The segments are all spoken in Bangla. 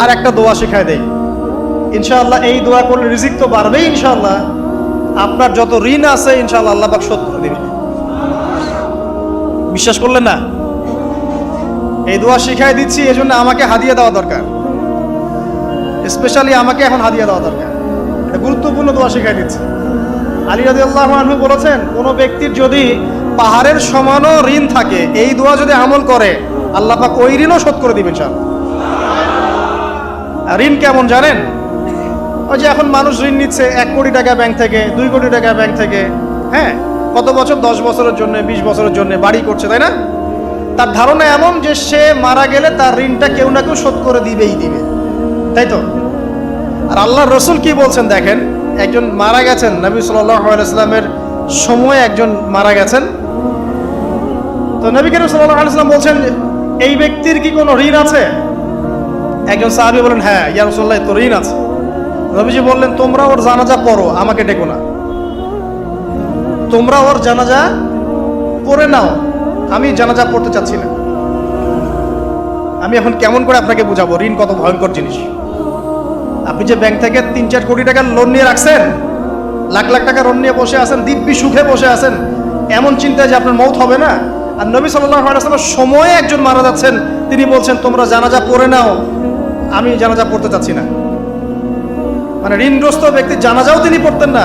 আর একটা দোয়া শিখায় দেই, ইনশাআল্লাহ এই দোয়া করলে রিজিক তো বাড়বেই ইনশাআল্লাহ, আপনার যত ঋণ আছে ইনশাআল্লাহ আল্লাহ পাক শোধ করে দিবেন। বিশ্বাস করলেন না? এই দোয়া শিখাই দিচ্ছি, এজন্য আমাকে হাদিয়া দেওয়া দরকার, স্পেশালি আমাকে এখন হাদিয়া দেওয়া দরকার। এটা গুরুত্বপূর্ণ দোয়া শিখাই দিচ্ছি। আলী রাদিয়াল্লাহু আনহু বলেছেন, কোনো ব্যক্তির যদি পাহাড়ের সমানও ঋণ থাকে, এই দোয়া যদি আমল করে আল্লাহ পাক ওই ঋণও শোধ করে দিবেন ইনশাআল্লাহ। ঋণ কেমন জানেন? ওই যে এখন মানুষ ঋণ নিচ্ছে 1 কোটি টাকা ব্যাংক থেকে, 2 কোটি টাকা ব্যাংক থেকে, হ্যাঁ, কত বছর, 10 বছরের জন্য, 20 বছরের জন্য বাড়ি করছে, তাই না? তার ধারণা এমন যে সে মারা গেলে তার ঋণটা কেউ না কেউ শোধ করে দিবেই দিবে, তাই তো? আর আল্লাহর রাসূল কি বলছেন দেখেন, একজন মারা গেছেন, নবী সাল্লাল্লাহু আলাইহি ওয়াসাল্লামের সময় একজন মারা গেছেন। তো নবী করিম সাল্লাল্লাহু আলাইহি ওয়াসাল্লাম বলছেন, এই ব্যক্তির কি কোনো ঋণ আছে? একজন সাহাবী বলেন, হ্যাঁ ইয়া রাসূলুল্লাহ, তো ঋণ আছে। নবীজি বললেন, তোমরা ওর জানাজা পড়ো, আমাকে ডেকো না। তোমরা ওর জানাজা পড়ে নাও, আমি জানাজা পড়তে চাচ্ছি না। আমি এখন কেমন করে আপনাকে বুঝাবো ঋণ কত ভয়ঙ্কর জিনিস? আপনি যে ব্যাংক থেকে 3-4 কোটি টাকার লোন নিয়ে রাখছেন, লাখ লাখ টাকা লোন নিয়ে বসে আছেন, দিব্যি সুখে বসে আছেন, এমন চিন্তায় যে আপনার মৌত হবে না। আর নবী সাল্লাল্লাহু আলাইহি ওয়াসাল্লামের সময়ে একজন মারা যাচ্ছেন, তিনি বলছেন তোমরা জানাজা পড়ে নাও, আমি জানাজা পড়তে চাচ্ছি না। মানে ঋণগ্রস্ত ব্যক্তির জানাজাও তিনি পড়তেন না।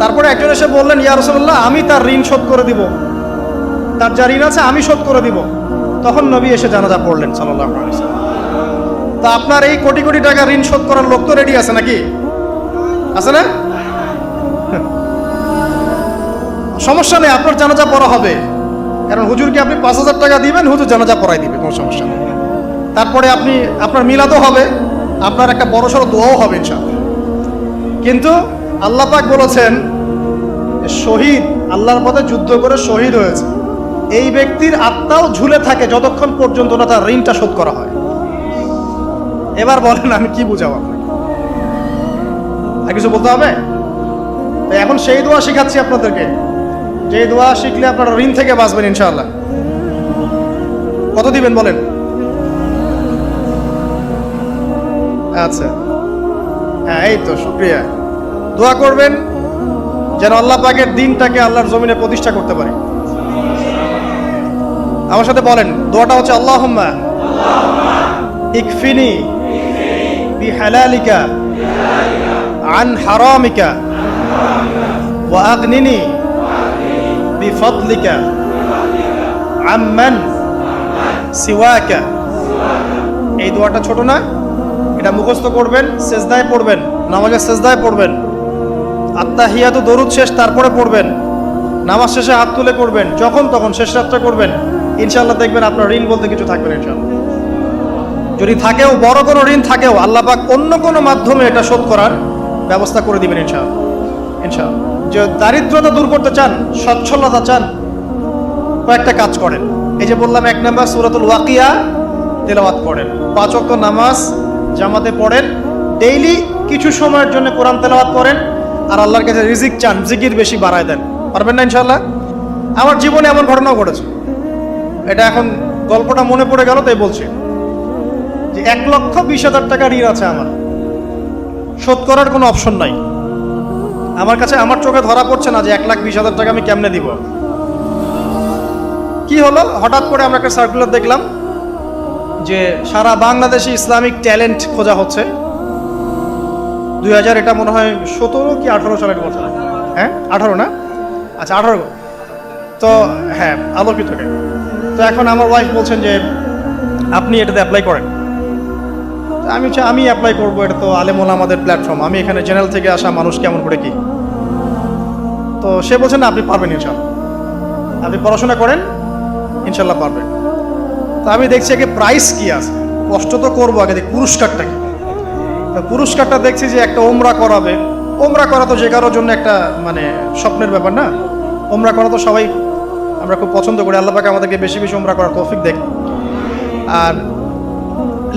তারপরে একজন এসে বললেন, ইয়া রাসূলুল্লাহ, আমি তার ঋণ শোধ করে দিব, তার যা ঋণ আছে আমি শোধ করে দিব। তখন নবী এসে জানাজা পড়লেন সাল্লাল্লাহু আলাইহি ওয়াসাল্লাম। তা আপনার এই কোটি কোটি টাকা ঋণ শোধ করার লোক তো রেডি আছে নাকি? আছে না? সমস্যা নেই, আপনার জানাজা পড়া হবে, কারণ হুজুরকে আপনি 5,000 টাকা দিবেন, হুজুর জানাজা পড়াই দিবে, কোনো সমস্যা নেই। তারপরে আপনার মিলাদও হবে, আপনার একটা বড়সড় দোয়াও হবে ইনশাআল্লাহ। কিন্তু আল্লাহ পাক বলেছেন, শহীদ, আল্লাহর পথে যুদ্ধ করে শহীদ হয়েছে, এই ব্যক্তির আত্মাও ঝুলে থাকে যতক্ষণ পর্যন্ত না তার ঋণটা শোধ করা হয়। এবার বলেন আমি কি বুঝাবো আপনাকে? আর কিছু বলতে হবে? এখন সেই দোয়া শিখাচ্ছি আপনাদেরকে, যে দোয়া শিখলে আপনারা ঋণ থেকে বাঁচবেন ইনশাআল্লাহ। কত দিবেন বলেন? আচ্ছা, হ্যাঁ, এই তো, শুকরিয়া। দোয়া করবেন যেন আল্লাহ পাকের দিনটাকে আল্লাহর জমিনে প্রতিষ্ঠা করতে পারি। আমার সাথে বলেন, দোয়াটা হচ্ছে, আল্লাহুম্মা ইকফিনি বিহালালিকা আন হারামিকা ওয়া আগনিনি বিফদলিকা আম্মান সিওয়াকা। এই দোয়াটা ছোট না, এটা মুখস্থ করবেন, সেজদায় পড়বেন, নামাজের সেজদায় পড়বেন, আত্তাহিয়াতু দরুদ শেষ তারপরে পড়বেন, নামাজ শেষে হাত তুলে করবেন, যখন তখন শেষ রাতটা করবেন, ইনশাআল্লাহ দেখবেন আপনার ঋণ বলতে কিছু থাকবে না ইনশাআল্লাহ। যদি থাকেও, বড় কোনো ঋণ থাকেও, আল্লাহ পাক অন্য কোনো মাধ্যমে এটা শোধ করার ব্যবস্থা করে দিবেন ইনশাআল্লাহ। ইনশাআল্লাহ। যে দারিদ্রতা দূর করতে চান, সচ্ছলতা চান, কয়েকটা কাজ করেন। এই যে বললাম, 1 নাম্বার সূরাতুল ওয়াকিয়া তেলাওয়াত করেন, 5 ওয়াক্ত নামাজ জামাতে পড়েন, ডেইলি কিছু সময়ের জন্য কোরআন তেলাওয়াত করেন, আর আল্লাহর কাছে রিজিক চান, জিকির বেশি বাড়ায় দেন। পারবেন না ইনশাআল্লাহ? আমার জীবনে এমন ঘটনাও ঘটেছে, এটা এখন গল্পটা মনে পড়ে গেল তাই বলছি, যে 1,20,000 টাকা ঋণ আছে আমার, শোধ করার কোনো অপশন নাই আমার কাছে। আমার চোখে ধরা পড়ছে না যে 1,20,000 টাকা আমি কেমনে দিব। কি হলো, হঠাৎ করে আমরা একটা সার্কুলার দেখলাম যে সারা বাংলাদেশে ইসলামিক ট্যালেন্ট খোঁজা হচ্ছে। 2000, এটা মনে হয় 17 কি 18 সালের কথা, হ্যাঁ 18 না, আচ্ছা 18। তো হ্যাঁ, আলোকিতকে। তো এখন আমার ওয়াইফ বলছেন যে আপনি এটাতে অ্যাপ্লাই করেন। আমি অ্যাপ্লাই করবো, এটা তো আলেম ওলামাদের প্ল্যাটফর্ম, আমি এখানে জেনারেল থেকে আসা মানুষ, কেমন করে কি। তো সে বলছেন না, আপনি পারবেন ইনশাআল্লাহ, আপনি পড়াশোনা করেন, ইনশাআল্লাহ পারবেন। তো আমি দেখছি আগে প্রাইস কি আছে, কষ্ট তো করবো, আগে দেখি পুরস্কারটা কি। তো পুরস্কারটা দেখছি যে একটা ওমরা করাবে। ওমরা করা তো যে কারোর জন্য একটা মানে স্বপ্নের ব্যাপার না, ওমরা করা তো সবাই আমরা খুব পছন্দ করি, আল্লাহ পাক আমাদেরকে বেশি বেশি ওমরা করার তৌফিক দেন। আর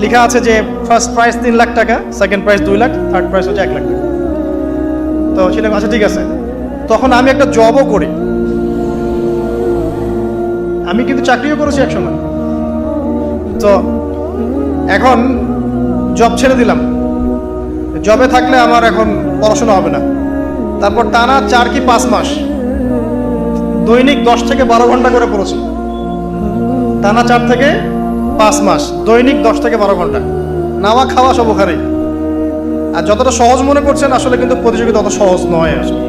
লেখা আছে যে ফার্স্ট প্রাইজ 3 লাখ টাকা, second prize 2 lakh, third prize হচ্ছে 1 লাখ টাকা। তো সেটা আচ্ছা ঠিক আছে। তখন আমি একটা জবও করি, আমি কিন্তু চাকরিও করেছি একসময়। তো এখন জব ছেড়ে দিলাম, জবে থাকলে আমার এখন পড়াশোনা হবে না। তারপর টানা 4 কি 5 মাস দৈনিক 10 থেকে 12 ঘন্টা করে পড়েছি। টানা 4 থেকে 5 মাস দৈনিক 10 থেকে 12 ঘন্টা, নাওয়া খাওয়া সব ওখানে। আর যতটা সহজ মনে করছেন আসলে কিন্তু প্রতিযোগিতা অত সহজ নয়। আসলে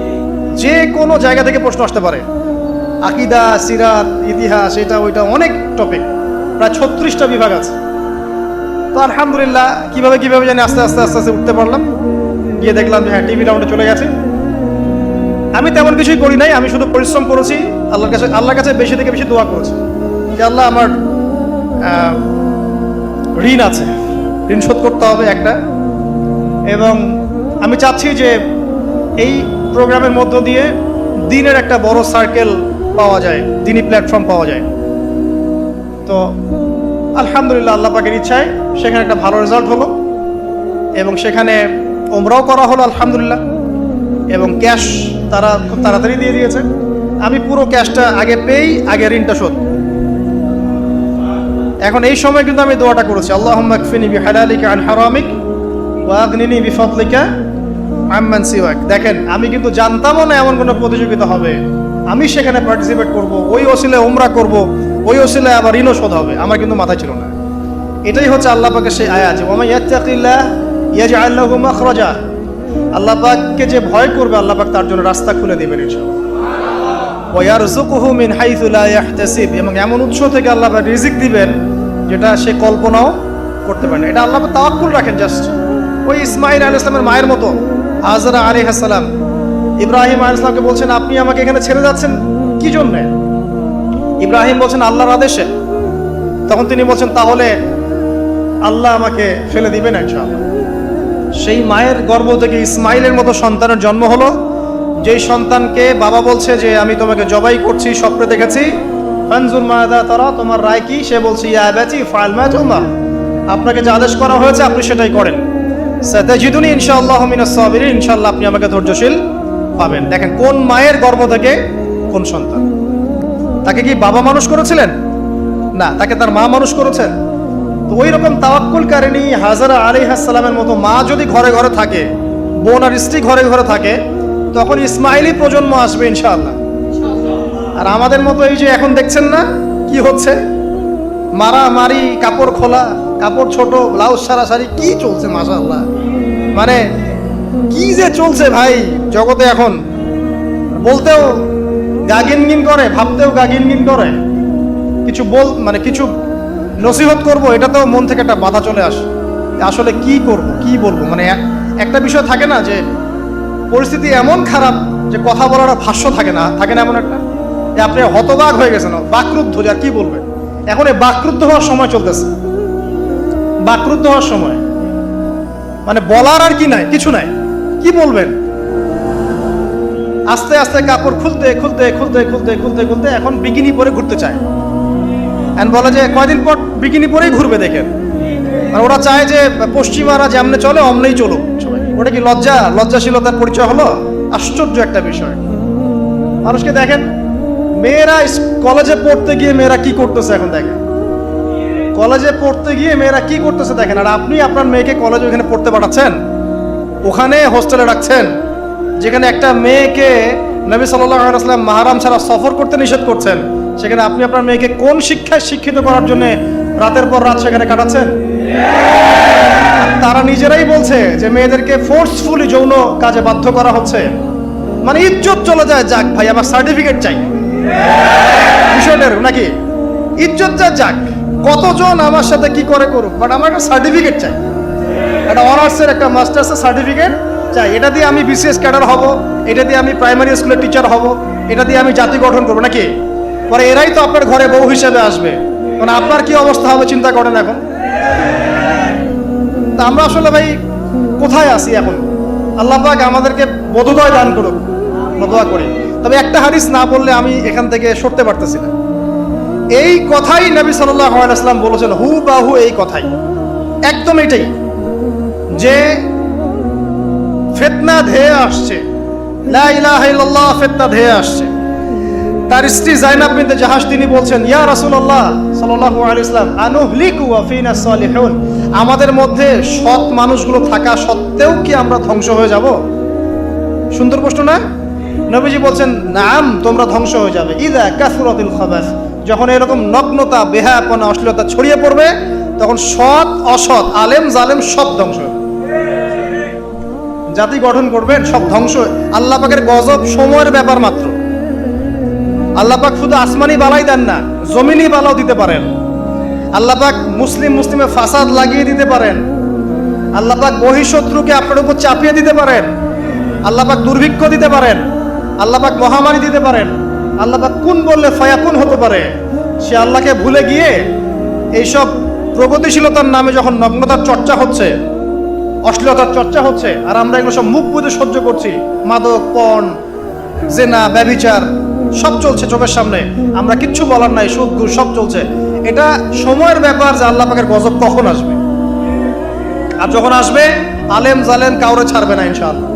যে কোনো জায়গা থেকে প্রশ্ন আসতে পারে, আকিদা, সিরাত, ইতিহাস, এটা ওইটা অনেক টপিক, প্রায় 36টা বিভাগ আছে। তো আলহামদুলিল্লাহ কিভাবে জানি আস্তে আস্তে উঠতে পারলাম। গিয়ে দেখলাম যে হ্যাঁ, টিভি রাউন্ডে চলে গেছে। আমি তেমন কিছুই করি নাই, আমি শুধু পরিশ্রম করেছি, আল্লাহর কাছে বেশি থেকে বেশি দোয়া করেছি যে আল্লাহ আমার ঋণ আছে, ঋণ শোধ করতে হবে একটা। এবং আমি চাচ্ছি যে এই প্রোগ্রামের মধ্য দিয়ে দিনের একটা বড় সার্কেল পাওয়া যায়, দিনই প্ল্যাটফর্ম পাওয়া যায়। তো আলহামদুলিল্লাহ আল্লাহ পাকের ইচ্ছায় সেখানে একটা ভালো রেজাল্ট হলো এবং সেখানে ওমরাও করা হলো আলহামদুলিল্লাহ। এবং ক্যাশ তারা খুব তাড়াতাড়ি দিয়ে দিয়েছে। আমি পুরো ক্যাশটা আগে পেয়েই আগে ঋণটা শোধ। এখন এই সময় কিন্তু আমি দোয়াটা করেছি, আল্লাহুম্মা কফিনি বিহালালিকা আন হারামিক ওয়া আগনিনি বিফাদলিকা আম্মান সিওয়াক। দেখেন, আমি কিন্তু জানতামও না এমন কোনো প্রতিযোগিতা হবে, আমি সেখানে পার্টিসিপেট করব, ওই ওসিলায় উমরা করব, ওই ওসিলায় আবার ঋণও শোধ হবে, আমার কিন্তু মাথায় ছিল না। এটাই হচ্ছে আল্লাহ পাকের সেই আয়াত, ওয়া মান ইয়াত্তাকিল্লাহ ইয়াজআল লাহু মাখরাজা। আল্লাহ পাককে যে ভয় করবে আল্লাহ পাক তার জন্য রাস্তা খুলে দিবেন ইনশাআল্লাহ। ওয়া ইয়ারযুকুহু মিন হাইথু লা ইয়াহতাসিব, এবং এমন উৎস থেকে আল্লাহ পাক রিজিক দিবেন যেটা সে কল্পনাও করতে পারে না। এটা আল্লাহ পাক তাওয়াক্কুল রাখেন। জাস্ট ওই ইসমাঈল আলাইহিস সালামের মায়ের মতো হাজরা আলাইহিস সালাম ইব্রাহিম আলাইহিস সালামকে বলছেন, আপনি আমাকে এখানে ছেড়ে যাচ্ছেন কি জন্য? ইব্রাহিম বলছেন আল্লাহর আদেশে। তখন তিনি বলছেন তাহলে আল্লাহ আমাকে ফেলে দিবেন ইনশাআল্লাহ। সেই মায়ের গর্ভ থেকে ইসমাইলের মতো সন্তানের জন্ম হলো, যেই সন্তানকে বাবা বলছে যে আমি তোমাকে জবাই করছি, স্বপ্নে দেখেছি, ফানজুর মাযা তারা, তোমার রায় কি? সে বলছে ইয়া আবাতি ফাআল মা তুমার, আপনাকে যে আদেশ করা হয়েছে আপনি সেটাই করেন। সাতাজিদুনি ইনশাআল্লাহু মিনাস সাবিরিন, ইনশাআল্লাহ আপনি আমাকে ধৈর্যশীল পাবেন। দেখেন কোন মায়ের গর্ভ থেকে কোন সন্তান। তাকে কি বাবা মানুষ করেছিলেন? না, তাকে তার মা মানুষ করেছেন। তো ওই রকম তাওয়াক্কুলকারিনী হাজরা আলাইহিস সালামের মতো মা যদি ঘরে ঘরে থাকে, বোন আর স্ত্রী ঘরে ঘরে থাকে, তখন ইসমাইলি প্রজন্ম আসবে ইনশাআল্লাহ। আর আমাদের মতো এই যে এখন দেখছেন না কি হচ্ছে, মারামারি, কাপড় খোলা, কাপড় ছোট, ব্লাউজ সারাসারি, কি চলছে মাশাআল্লাহ। মানে কি যে চলছে ভাই জগতে এখন, বলতেও গা গিনগিন করে, ভাবতেও গা গিনগিন করে। কিছু কিছু নসিহত করব, এটা তো মন থেকে একটা বাধা চলে আসে, আসলে কি করব কি বলবো। মানে একটা বিষয় থাকে না যে পরিস্থিতি এমন খারাপ যে কথা বলার ভাষ্য থাকে না এমন একটা, যে আপনি হতবাক হয়ে গেছেন, বাকরুদ্ধ, যে আর কি বলবেন। এখন এই বাকরুদ্ধ হওয়ার সময় চলতেছে, বাকরুদ্ধ হওয়ার সময়, মানে বলার আর কি নাই, কিছু নাই, কি বলবেন। আস্তে আস্তে কাপড় খুলতে খুলতে খুলতে খুলতে খুলতে খুলতে এখন বিকিনি পরে ঘুরতে চায়। এখন বলে যে কয়দিন পর বিকিনি পরেই ঘুরবে। দেখেন, মানে ওরা চায় যে পশ্চিমারা যেমনে চলে অমনেই চলুক সবাই। ওটা কি লজ্জাশীলতার পরিচয় হলো? আশ্চর্য একটা বিষয়। মানুষকে দেখেন, মেয়েরা কলেজে পড়তে গিয়ে মেয়েরা কি করতেছে এখন দেখেন, কলেজে পড়তে গিয়ে মেয়েরা কি করতেছে দেখেন। আর আপনি আপনার মেয়েকে কলেজে ওখানে পড়তে পাঠাচ্ছেন, ওখানে হোস্টেলে রাখছেন, যেখানে একটা মেয়েকে নবী সাল্লাল্লাহু আলাইহি ওয়াসাল্লাম মাহরাম ছাড়া সফর করতে নিষেধ করছেন, সেখানে আপনি আপনার মেয়েকে কোন শিক্ষায় শিক্ষিত করার জন্য রাতের পর রাত সেখানে কাটাচ্ছেন? তারা নিজেরাই বলছে যে মেয়েদেরকে ফোর্সফুলি যৌন কাজে বাধ্য করা হচ্ছে। মানে ইজ্জত চলে যায়, যাক ভাই আমার সার্টিফিকেট চাই, বিষয়টার নাকি ইজ্জত যাক, কতজন আমার সাথে কি করে করুক, বাট আমার একটা সার্টিফিকেট চাই, একটা অনার্সের একটা মাস্টার্সের সার্টিফিকেট চাই। এটা দিয়ে আমি বিসিএস ক্যাডার হব, এটা দিয়ে আমি প্রাইমারি স্কুলের টিচার হব, এটা দিয়ে আমি জাতি গঠন করবো নাকি। পরে এরাই তো আপনার ঘরে বউ হিসেবে আসবে, মানে আপনার কি অবস্থা হবে চিন্তা করেন এখন। তা আমরা আসলে ভাই কোথায় আছি এখন? আল্লাহ পাক আমাদেরকে বোধোদয় দান করুক, দোয়া করি। তবে একটা হাদিস না বললে আমি এখান থেকে সরতে পারতেছি না। এই কথাই নবী সাল্লাল্লাহু আলাইহি ওয়াসাল্লাম বলেছেন, হুবাহু এই কথাই, একদম এটাই, যে ফিতনা ধেয়ে আসছে, লা ইলাহা ইল্লাল্লাহ, ফিতনা ধেয়ে আসছে। তার স্ত্রী জাইনাব বিনতে জাহাশ তিনি বলছেন, ইয়া রাসূলুল্লাহ সাল্লাল্লাহু আলাইহি ওয়াসাল্লাম, আনুহলিকু ওয়া ফিনা সালিহুন, আমাদের মধ্যে সৎ মানুষগুলো থাকা সত্ত্বেও কি আমরা ধ্বংস হয়ে যাব? সুন্দর প্রশ্ন না? নবীজি বলছেন নাম, তোমরা ধ্বংস হয়ে যাবে। ইদা কাসুরাতিল খাবাস, যখন এরকম নগ্নতা, বেহায়াপনা, অশ্লীলতা ছড়িয়ে পড়বে, তখন সৎ অসৎ, আলেম জালেম সব ধ্বংস হবে। জাতি গঠন করবেন সব ধ্বংস। আল্লাহ পাকের গজব সময়ের ব্যাপার মাত্র। আল্লাহ পাক শুধু আসমানি বালাই দেন না, জমিনি বালাও দিতে পারেন। আল্লাহ পাক মুসলিমে ফাসাদ লাগিয়ে দিতে পারেন। আল্লাহ পাক বহিঃশত্রুকে আপনার উপর চাপিয়ে দিতে পারেন। আল্লাহ পাক দুর্ভিক্ষ দিতে পারেন। আল্লাহ পাক মহামারী দিতে পারেন। আল্লাহ পাক কুন বললে ফায়াকুন হতে পারে। সে আল্লাহকে ভুলে গিয়ে এইসব প্রগতিশীলতার নামে যখন নগ্নতার চর্চা হচ্ছে, অশ্লীলতার চর্চা হচ্ছে, আর আমরা এগুলো সব মুখ বুঝে সহ্য করছি, মাদক, পণ, জেনা, ব্যভিচার সব চলছে চোখের সামনে, আমরা কিচ্ছু বলার নাই, সুদ ঘুষ সব চলছে। এটা সময়ের ব্যাপার যে আল্লাহ পাকের গজব কখন আসবে। আর যখন আসবে, আলেম জালেম কাউরে ছাড়বে না ইনশাআল্লাহ।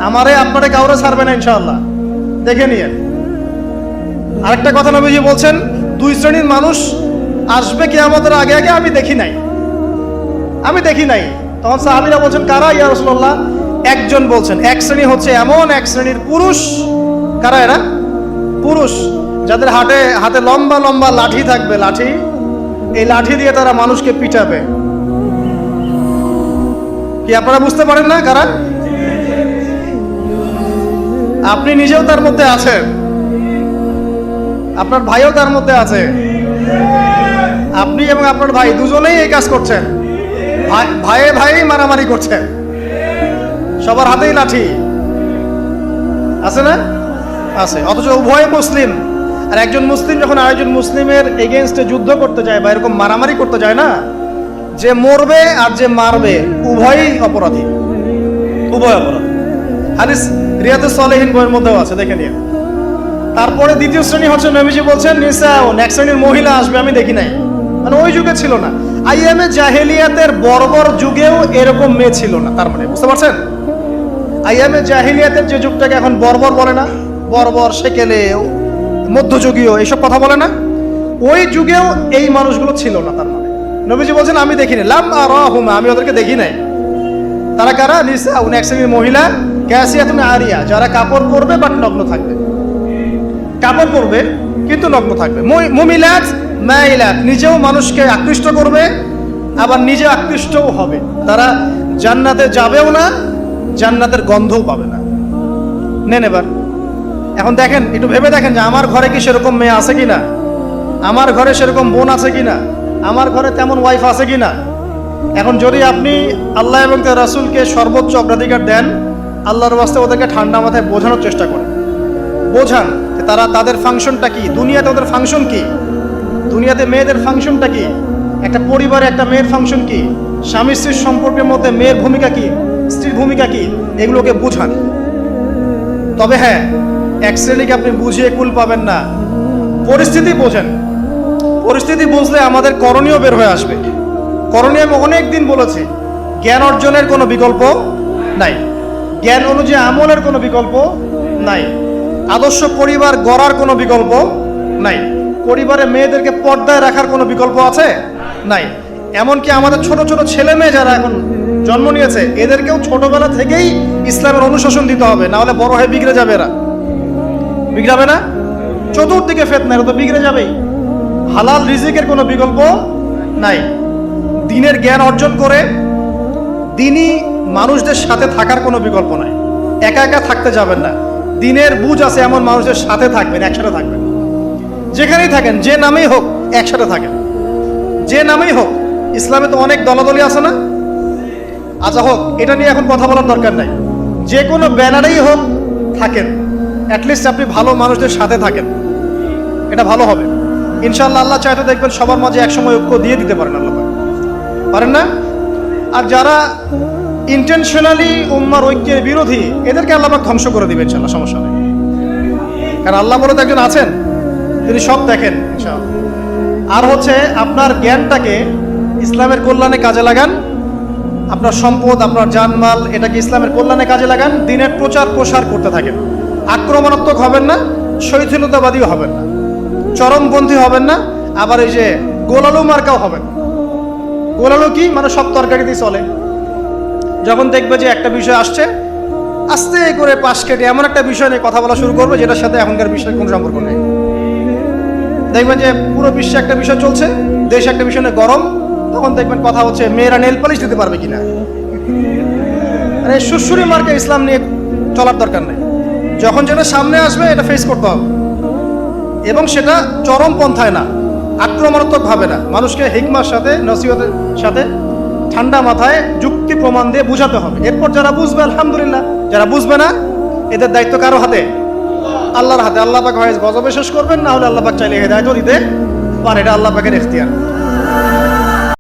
আমারে আপনারে কাউরে ছাড়বে না ইনশাআল্লাহ, দেখে নিয়েন। আরেকটা কথা নবীজি বলছেন, দুই শ্রেণীর মানুষ আসবে কিয়ামতের আগে আগে, আমি দেখি নাই। তখন সাহাবীরা বলছেন, কারা ইয়া রাসূলুল্লাহ? একজন বলছেন, এক শ্রেণী হচ্ছে এমন এক শ্রেণীর পুরুষ। কারা এরা? পুরুষ যাদের হাতে লম্বা লম্বা লাঠি থাকবে, লাঠি, এই লাঠি দিয়ে তারা মানুষকে পিটাবে। কি আপনারা বুঝতে পারেন না কারা? আপনি নিজেও তার মধ্যে আছেন, আপনার ভাইও তার মধ্যে আছে। আপনি এবং আপনার ভাই দুজনেই এই কাজ করছেন, ভাইয়ে ভাই মারামারি করছেন, সবার হাতেই লাঠি আছে না? আছে। অথচ উভয় মুসলিম। আর একজন মুসলিম যখন আরেকজন মুসলিমের এগেইনস্টে যুদ্ধ করতে যায় বা এরকম মারামারি করতে যায় না, যে মরবে আর যে মারবে উভয়ই অপরাধী, উভয় অপরাধী। হাদিস রিয়াদুস সালেহিন বইয়ের মধ্যেও আছে, দেখে নিন। তারপরে দ্বিতীয় শ্রেণী হচ্ছে, নবীজি বলছেন নিসাউন, এক শ্রেণীর মহিলা আসবে, আমি দেখি নাই। মানে ওই যুগে ছিল না, আইয়ামে জাহেলিয়াতের বর্বর যুগেও এরকম মেয়ে ছিল না। তার মানে বুঝতে পারছেন, আইয়ামে জাহেলিয়াতের যে যুগটাকে এখন বর্বর বলে না, বর্বর, সেকেলে, মধ্যযুগীয় এইসব কথা বলে না, ওই যুগেও এই মানুষগুলো ছিল না। তার মানে নবীজি বলছেন আমি দেখিনি, লাম আরাহুমা, আমি ওদেরকে দেখি নাই। তারা কারা? নিসাউন, এক শ্রেণীর মহিলা, কাসিয়াতুন আরিয়া, যারা কাপড় পরবে বাট নগ্ন থাকবে, কাপড় পরবে কিন্তু নগ্ন থাকবে। মুমিলাত মাইলাত, নিজেও মানুষকে আকৃষ্ট করবে আবার নিজে আকৃষ্টও হবে। তারা জান্নাতে যাবেও না, জান্নাতের গন্ধও পাবে না। নেন এবার এখন দেখেন, একটু ভেবে দেখেন যে আমার ঘরে কি সেরকম মেয়ে আছে কিনা, আমার ঘরে সেরকম বোন আছে কিনা, আমার ঘরে তেমন ওয়াইফ আছে কিনা। এখন যদি আপনি আল্লাহ এবং তার রাসূলকে সর্বোচ্চ অগ্রাধিকার দেন, আল্লাহর ওয়াস্তে ওদেরকে ঠান্ডা মাথায় বোঝানোর চেষ্টা করেন, বোঝান তারা, তাদের ফাংশনটা কি, দুনিয়াতে ওদের ফাংশন কি, দুনিয়াতে মেয়েদের ফাংশনটা কি, একটা পরিবারে একটা মেয়ের ফাংশন কি, স্বামী স্ত্রীর সম্পর্কের মধ্যে মেয়ের ভূমিকা কি, স্ত্রীর ভূমিকা কি, এগুলোকে বোঝান। তবে হ্যাঁ, এক শ্রেণীকে আপনি বুঝিয়ে কুল পাবেন না, পরিস্থিতি বোঝেন। পরিস্থিতি বুঝলে আমাদের করণীয় বের হয়ে আসবে। করণীয় আমি অনেক দিন বলেছি, জ্ঞান অর্জনের কোনো বিকল্প নাই, জ্ঞান অনুযায়ী আমলের কোনো বিকল্প নাই, আদর্শ পরিবার গড়ার কোনো বিকল্প নাই, পরিবারে মেয়েদেরকে পর্দায় রাখার কোনো বিকল্প আছে? নাই। এমনকি আমাদের ছোট ছোট ছেলে মেয়ে যারা এখন জন্ম নিয়েছে, এদেরকেও ছোটবেলা থেকেই ইসলামের অনুশাসন দিতে হবে, না হলে বড় হয়ে বিগড়ে যাবে। এরা বিগড়াবে না? চতুর্দিকে ফিতনা, এরা তো বিগড়ে যাবেই। হালাল রিজিকের কোনো বিকল্প নাই। দ্বীনের জ্ঞান অর্জন করে দ্বীনি মানুষদের সাথে থাকার কোনো বিকল্প নাই। একা একা থাকতে যাবেন না, দ্বীনের বুঝ আছে এমন মানুষদের সাথে থাকবেন, একসাথে থাকবেন। যেখানেই থাকেন, যে নামেই হোক, একসাথে থাকেন, যে নামেই হোক। ইসলামে তো অনেক দলাদলি আছে না? আচ্ছা হোক, এটা নিয়ে এখন কথা বলার দরকার নাই। যে কোনো ব্যানারেই হোক থাকেন, অ্যাটলিস্ট আপনি ভালো মানুষদের সাথে থাকেন, এটা ভালো হবে ইনশাআল্লাহ। আল্লাহ চাইতে দেখবেন সবার মাঝে একসময় ঐক্য দিয়ে দিতে পারেন, আল্লাহ পারেন না? আর যারা ইন্টেনশনালি উম্মার ঐক্যের বিরোধী, এদেরকে আল্লাহ পাক ধ্বংস করে দিবেন ইনশাআল্লাহ, সমস্যা নেই। কারণ আল্লাহ বলে তো একজন আছেন, তিনি সব দেখেন ইনশাআল্লাহ। আর হচ্ছে আপনার জ্ঞানটাকে ইসলামের কল্যাণে কাজে লাগান, আপনার সম্পদ, আপনার জানমাল, এটাকে ইসলামের কল্যাণে কাজে লাগান, দ্বীনের প্রচার প্রসার করতে থাকেন। আক্রমণাত্মক হবেন না, শৈথিলতাবাদীও হবেন না, চরমপন্থী হবেন না, আবার এই যে গোলালু মার্কাও হবেন। গোলালো কি মানে সব তরকারিতেই চলে। যখন দেখবে যে একটা বিষয় আসছে, আস্তে করে পাশ কেটে এমন একটা বিষয় নিয়ে কথা বলা শুরু করবে যেটার সাথে এখনকার বিষয়ের কোনো সম্পর্ক নেই। দেখবেন যে পুরো বিশ্বে একটা বিষয় চলছে, দেশে একটা বিষয় নিয়ে গরম, তখন দেখবেন কথা হচ্ছে মেয়েরা নেল পলিশ দিতে পারবে কিনা। সুরসুরি মার্কে ইসলাম নিয়ে চলার দরকার নেই। যখন যেটা সামনে আসবে এটা ফেস করতে হবে, এবং সেটা চরম পন্থায় না, আক্রমণাত্মক ভাবে না, মানুষকে হিকমার সাথে নসিহতের সাথে ঠান্ডা মাথায় যুক্তি প্রমাণ দিয়ে বুঝাতে হবে। এরপর যারা বুঝবে আলহামদুলিল্লাহ, যারা বুঝবে না এদের দায়িত্ব কারো হাতে? আল্লাহর হাতে। আল্লাহ পাক হয় গজবে শেষ করবেন, না হলে আল্লাহ পাক চাইলে হেদায়েতও দিতে পারে, এটা আল্লাহ পাকের ইখতিয়ার।